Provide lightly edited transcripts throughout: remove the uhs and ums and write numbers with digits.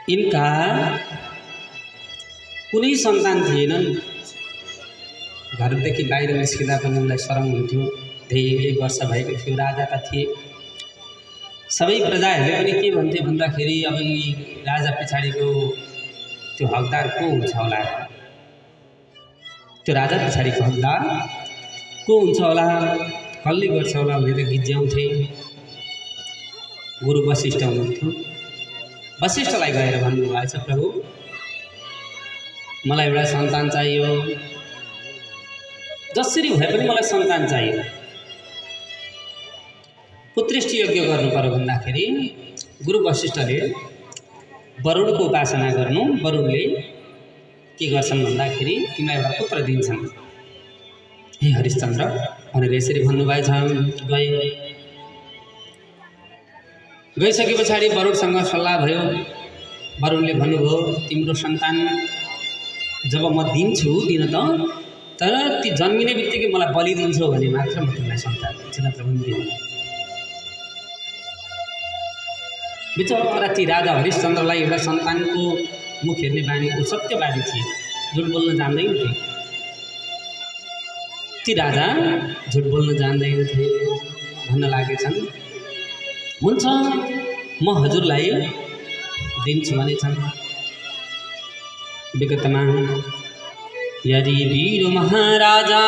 यिनका कुनै सन्तान थिएनन्। घरदेखि बाहिर निस्किँदा पनि उनलाई शरम हुन्थ्यो। धेरै वर्ष भएको थियो, राजाका थिए। सबै प्रजाहरूले पनि के भन्थे भन्दाखेरि अब यी राजा पछाडिको त्यो हकदार को हुन्छ होला, त्यो राजा पछाडिको हकदार को हुन्छ होला, कसले गर्छ होला भनेर गिज्याउँथे। गुरु वशिष्ठ हुनुहुन्थ्यो। वशिष्ठलाई गएर भन्नुभएको छ, प्रभु मलाई एउटा सन्तान चाहियो, जसरी भए पनि मलाई सन्तान चाहियो। पुत्रेष्टि यज्ञ गर्नु पर्यो भन्दाखेरि गुरु वशिष्ठले वरुणको उपासना गर्नु। वरुणले के गर्छन् भन्दाखेरि तिमीलाई एउटा पुत्र दिन्छन् हे हरिश्चन्द्र भनेर यसरी भन्नुभएछ। गइसके पछाडि वरुणसँग सल्लाह भयो। वरुणले भन्नुभयो तिम्रो सन्तान जब म दिन्छु दिन त, तर ती जन्मिने बित्तिकै मलाई बलि दिन्छौ भने मात्र म तिमीलाई सन्तान दिन्छु, नत्र पनि दिन्छु। बिचरा ती राजा हरिश्चन्द्रलाई एउटा सन्तानको मुख हेर्ने बानी, सत्यवादी थिए, झुट बोल्न जान्दैनथे। ती राजा झुट बोल्न जान्दैनथे। भन्न लागेछन् हुन्छ म हजुरलाई दिन्छु भनेछन्। विगतमा यदि वीर महाराजा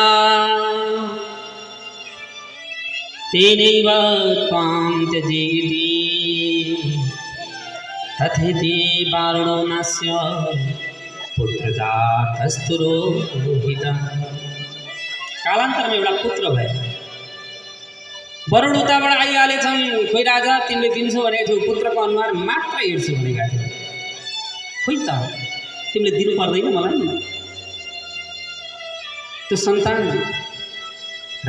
तेनैव त्वां त्यजेति तथेति वारुणो नास्य पुत्रजातस्तु रोहितः। कालान्तरमा एउटा पुत्र भयो। वरुण उताबाट आइहालेछन्, खोइ राजा तिमीले दिन्छौ भनेको थियौ, पुत्रको अनुहार मात्र हेर्छु भनेका थियौ, खोइ त तिमीले दिनु पर्दैन मलाई त्यो सन्तान।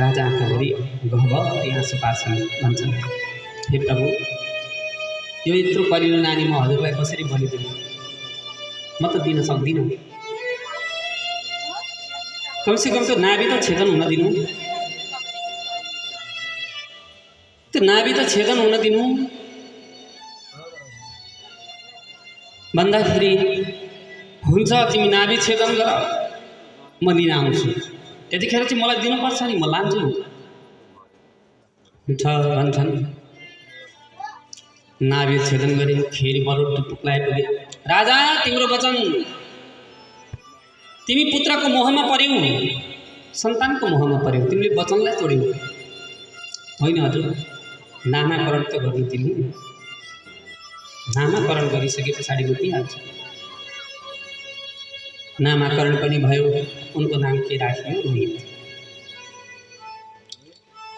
राजा आँखाभरि गहभरि आँसु पार्छन्, भन्छन् हे प्रभु यो यत्रो कलिलो नानी म हजुरलाई कसरी बलिदिनु, म त दिन सक्दिनँ। कमसेकम त्यो नाभि त छेदन हुन दिनु, त्यो नाभि त छेदन हुन दिनु भन्दाखेरि हुन्छ तिमी नाभि छेदन गर म लिन आउँछु, त्यतिखेर चाहिँ मलाई दिनुपर्छ नि, म लान्छु हुन्छ भन्छन्। नाभि छेदन गरे, फेरि वरुण टुप्लाइ पुगे। राजा तिम्रो वचन, तिमी पुत्रको मोहमा पर्यौ, सन्तानको मोहमा पर्यौ, तिमीले वचनलाई तोड्यौ। होइन हजुर नामाकरण त गर्नु दिनु, नामाकरण गरिसके पछाडि बुझिहाल्छ। नामाकरण पनि भयो, उनको नाम के राखियो, रोहित।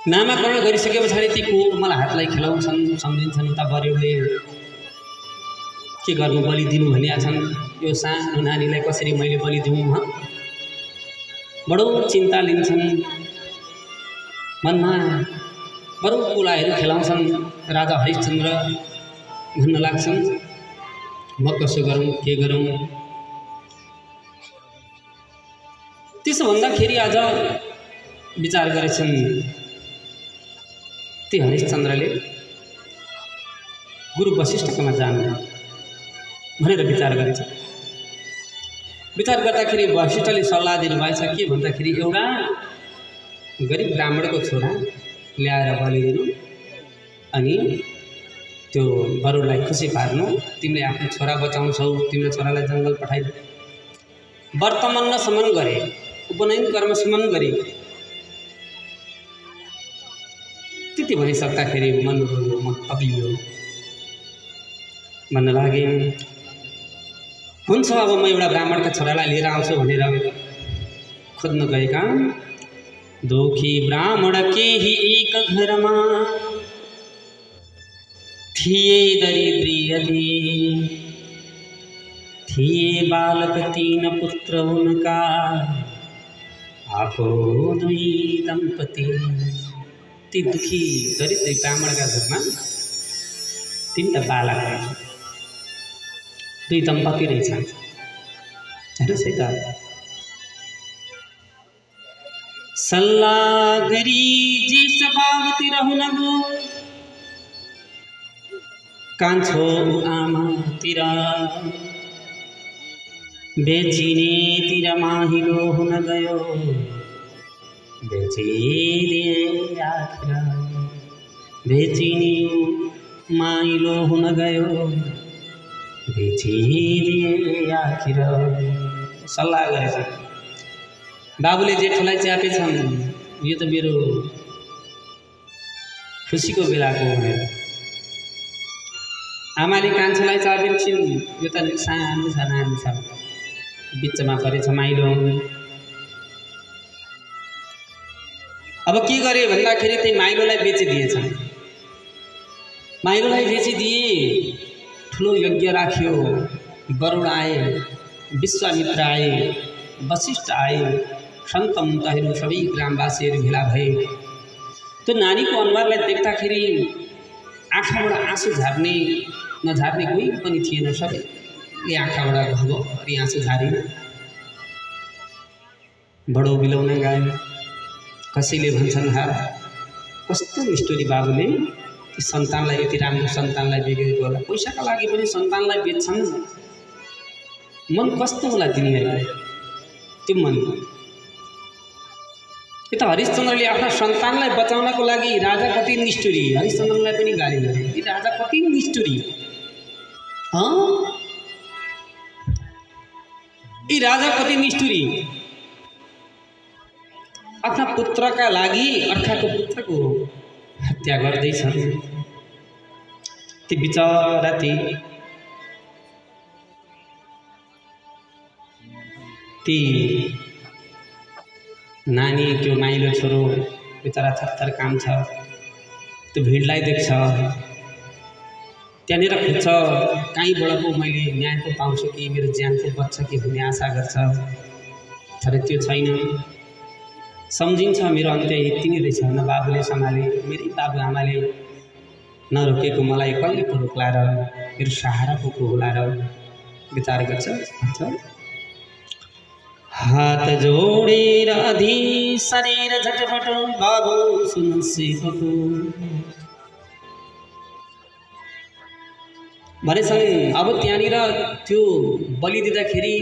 नामाकरण गरिसके पछाडि ती कोमल हातलाई खेलाउँछन्, सम्झिन्छन्। उता बरेउले के गर्नु बलि दिनु भनिया छन्, यो सानो नानीलाई कसरी मैले बलि दिउँ, बडो चिन्ता लिन्छन् मनमा। बरु कुलाहरू खेलाउँछन्। राजा हरिश्चन्द्र भन्न लाग्छन् म कसो गरौँ, के गरौँ। त्यसो भन्दाखेरि आज विचार गरेछन् ती हरिश्चन्द्रले गुरु वशिष्ठकोमा जानु भनेर विचार गरेछ। विचार गर्दाखेरि वशिष्ठले सल्लाह दिनुभएछ के भन्दाखेरि एउटा गरिब ब्राह्मणको छोरा ल्याएर बलिदिनु, अनि त्यो वरुणलाई खुसी पार्नु। तिमीले आफ्नो छोरा बचाउँछौ, तिम्रो छोरालाई जङ्गल पठाइदिनु। वर्तमानसम्म गरे, उपनयन कर्मसम्म गरे। त्यति भनिसक्दाखेरि मन पग्लियो, भन्न लागे हुन्छ अब म एउटा ब्राह्मणका छोरालाई लिएर आउँछु भनेर खोज्न गएका दुखी ब्राह्मण केही एक घरमा थिए दरिद्री अति, थिए बालक 3 पुत्र उनका आफो 2 दंपति। ती दुखी दरिद्र ब्राह्मणका घरमा 3टा बालक रहेछ, 2 दम्पति रहेछन्। हेर्नुहोस् है त, सल्लाह गरी जे सभावती रहुन गो कान्छो आमातिर बेचिनेतिर माहिलो हुन गयो बेचिदिए आखिर बेचिने माहिलो हुन गयो बेचिदिए आखिर। सल्लाह गरेछ बाबुले जेठोलाई च्यापेछन् यो त मेरो खुसीको बेलाको भनेर। आमाले कान्छोलाई चापिन्छन् यो त सानो छ नानी छ बिचमा परेछ माइलो। अब के गरे भन्दाखेरि त्यही माइलोलाई बेचिदिएछन्। माइलोलाई बेचिदिए ठुलो यज्ञ राख्यो। वरुण आए, विश्वामित्र आए, वशिष्ठ आए, सन्त मुन्तहरू सबै ग्रामवासीहरू भेला भए। त्यो नानीको अनुहारलाई देख्दाखेरि आँखाबाट आँसु झार्ने नझार्ने कोही पनि थिएन। सबैले आँखाबाट घरि आँसु झारिन। बडो बिलौन गयो। कसैले भन्छन् हार कस्तो निष्ठुरी बाबुले ती सन्तानलाई यति राम्रो सन्तानलाई बेचेको होला। पैसाका लागि पनि सन्तानलाई बेच्छन्। मन कस्तो होला तिनीहरूलाई त्यो मन। यो त हरिश्चन्द्रले आफ्ना सन्तानलाई बचाउनको लागि राजा कति निष्ठुरी। हरिश्चन्द्रलाई पनि गाली गरे यी राजा कति निष्ठुरी। यी राजा कति निष्ठुरी। आफ्ना पुत्रका लागि अर्काको पुत्रको हत्या गर्दैछन्। ती बिचरा ती नानी त्यो माइलो छोरो बिचरा थरथर काम्छ। त्यो भिडलाई देख्छ त्यहाँनिर खोज्छ कहीँबाट पो मैले न्यायको पाउँछु कि मेरो ज्यानको बच्छ कि भन्ने आशा गर्छ। तर त्यो छैन। सम्झिन्छ मेरो अन्त्य यति नै रहेछ न बाबुले सम्हाले मेरै बाबुआमाले नरोकेको मलाई कसले पो रोक्ला र मेरो सहारा पो को होला र विचार गर्छ। हात जोडेर अधि शरीर झटपट बाबु सुन सेवको भनेछन्। अब त्यहाँनिर त्यो बलि दिँदाखेरि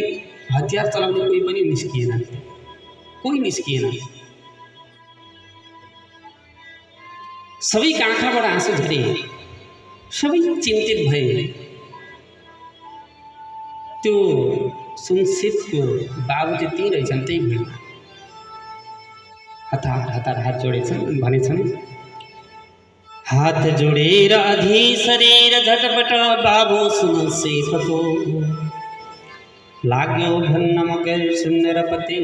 हतियार चलाउने कोही पनि निस्किएन। कोही निस्किएन। सबैका आँखाबाट आँसु झरे। सबै चिन्तित भए। त्यो सुनसितको बाबु चाहिँ त्यही रहेछन् त्यही भिडमा हतार हतार हात जोडेछन् भनेछन् हात जोडेर अधि शरीर झटपट बाबु सुन सेवको लाग्यो भन्न मगर सुन्नेर पति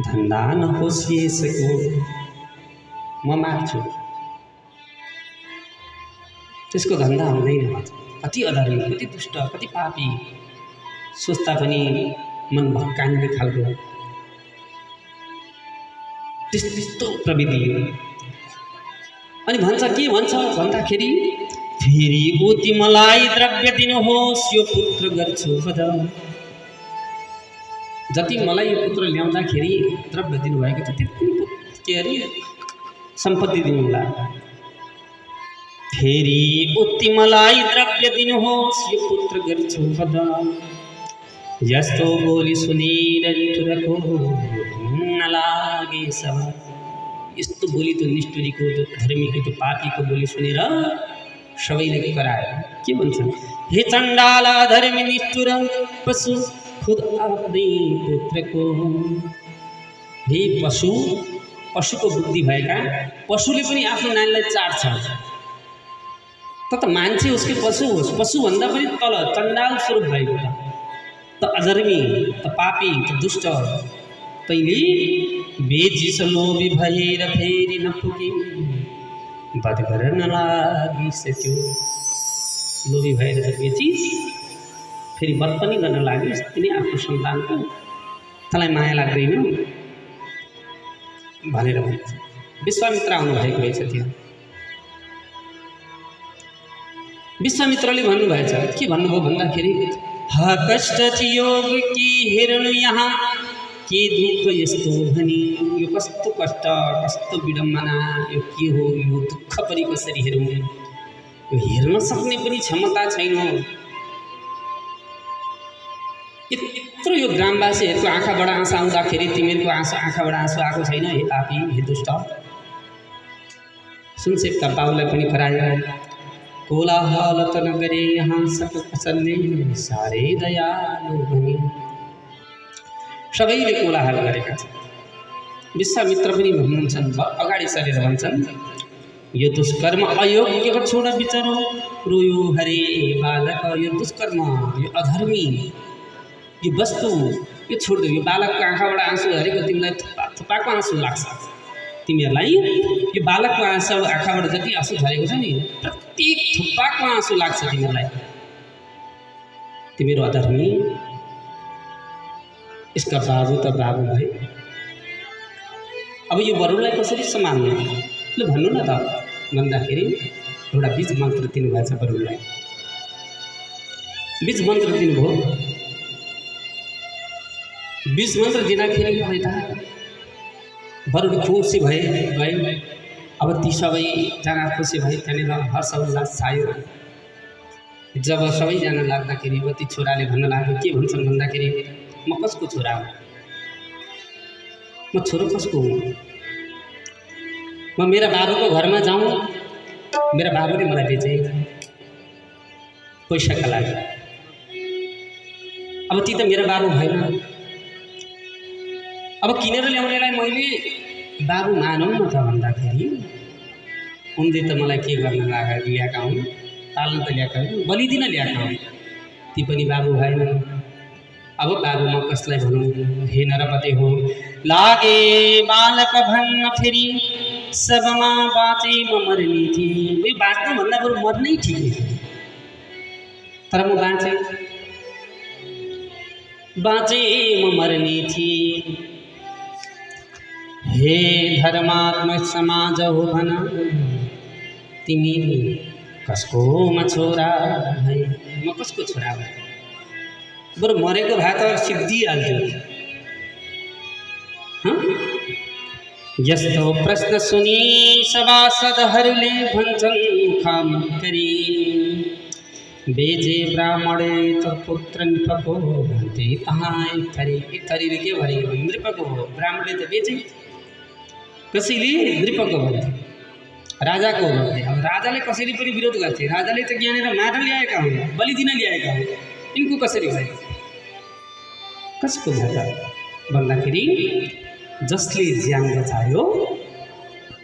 धन्दा नहोस् यसको म माग्छु। त्यसको धन्दा हुँदैन। कति अधर्मी कति दुष्ट कति पापी सोच्दा पनि मन भक्काउने खालको त्यस्तो प्रविधि। अनि भन्छ के भन्छ भन्दाखेरि फेरि ओ तिमीलाई द्रव्य दिनुहोस् यो पुत्र गर्छु वध। जति मलाई यो पुत्र ल्याउँदाखेरि द्रव्य दिनुभएको छ त्यति के अरे सम्पत्ति दिनुहोला। फेरि ओ तिमीलाई द्रव्य दिनुहोस् यो पुत्र गर्छु वध। यस्तो बोली सुनेर निठुरको नलागे सब। यस्तो बोली त्यो निष्ठुरीको त्यो धर्मीको त्यो पापीको बोली सुनेर सबैले करायो। के भन्छन् हे चण्डाल धर्मी निष्ठुर पशु खुद आफ्नै पुत्रको। हे पशु पशुको बुद्धि भएका पशुले पनि आफ्नो नानीलाई चाट्छ। त मान्छे उसकै पशु होस् पशुभन्दा पनि तल चण्डाल स्वरूप भएको त अधर्मी त पापी त दुष्ट। तैँले बेजिस लोभी भएर फेरि नपुगे बध गर्न लागिसक्यो। लोभी भएर बेचिस फेरि बध पनि गर्न लागिस् तिनी आफ्नो सन्तानको तँलाई माया लाग्दैन भनेर भन्छ। विश्वामित्र आउनुभएको रहेछ त्यहाँ। विश्वामित्रले भन्नुभएछ के भन्नुभयो भन्दाखेरि हा कष्ट योग कि हेर्नु यहाँ के दुःख यस्तो भनी। यो कस्तो कष्ट कस्तो विडम्बना यो के हो यो दुःख पनि कसरी हेरौँ। यो हेर्न सक्ने पनि क्षमता छैन। यत्रो यो ग्रामवासीहरूको आँखाबाट आँसु आउँदाखेरि तिमीहरूको आँखाबाट आँसु आएको छैन? हे पापी, हे दुष्ट। सुनसेपका बाउलाई पनि करायो। कोलाहल त नगरे यहाँ सब कसलले साह्रै दयालु बने। सबैले कोलाहल गरेका छन्। विश्वामित्र पनि भन्नुहुन्छ, अगाडि सरेर भन्छन्, यो दुष्कर्म अयोग्यको छोड बिचरो रोयो हरे बालक। यो दुष्कर्म, यो अधर्मी, यो वस्तु, यो छोडिदेऊ। यो बालकको आँखाबाट आँसु हरेको तिमीलाई थुपाको आँसु लाग्छ। तिमीहरूलाई यो बालकको आँखाबाट जति आँसु झरेको छ नि, प्रत्येक थुपाको आँसु लाग्छ तिमीहरूलाई। तिमीहरू अधर्मी। यसका बाबु त बाबु भए, अब यो बरुलाई कसरी सम्हाल्ने? ल भन्नु न त भन्दाखेरि एउटा बीज मन्त्र दिनुभएछ बरुलाई। बीज मन्त्र दिनुभयो। बीज मन्त्र दिँदाखेरि बरु खुसी भए। अब ती सबैजना खुसी भए। त्यहाँनिर हर्ष उल्लास छायो। जब सबैजना लाग्दाखेरि ती छोराले भन्न लाग्यो, के भन्छन् भन्दाखेरि, म कसको छोरा हो? म छोरो कसको हुँ? म मेरा बाबुको घरमा जाउँ? मेरा बाबुले मलाई बेचे पैसाका लागि। अब ती त मेरा बाबु भएन। अब किनेर ल्याउनेलाई मैले बाबु मानौँ न त भन्दाखेरि, उनले त मलाई के गर्न ल्याएका हुन्? पाल्न त ल्याएका हुन्, बलि दिन ल्याएका हुन्। ती पनि बाबु भएन। अब बाबु म कसलाई भनौँ? हे नरपते हो, लागे बालक भन्न फेरि सबमा बाँचे म मर्ने थिएँ। बाँच्नुभन्दा बरु मर्नै ठिक थियो। तर म बाँचे म मर्ने थिएँ। हे धर्मात्मक समाज हो भन, तिमी कसको म छोरा है? म कसको छोरा हो? बरु मरेको भए त सिद्धिहाल्थ्यो। यस्तो प्रश्न सुनि सभासदहरूले भन्छन्, खाम गरी बेजे ब्राह्मणे त पुत्र नृपको भन्थे कहाँ एक थरीले के भने नृपको हो, ब्राह्मणले त बेचे। कसैले नृपको भन्थे, राजाको भन्थे। अब राजाले कसरी पनि विरोध गर्थे। राजाले त ज्ञानेर मार्न ल्याएका हुन्, बलि दिन ल्याएका हुन्। यिनको कसरी भयो? कसको भयो भन्दाखेरि, जसले ज्यान बचायो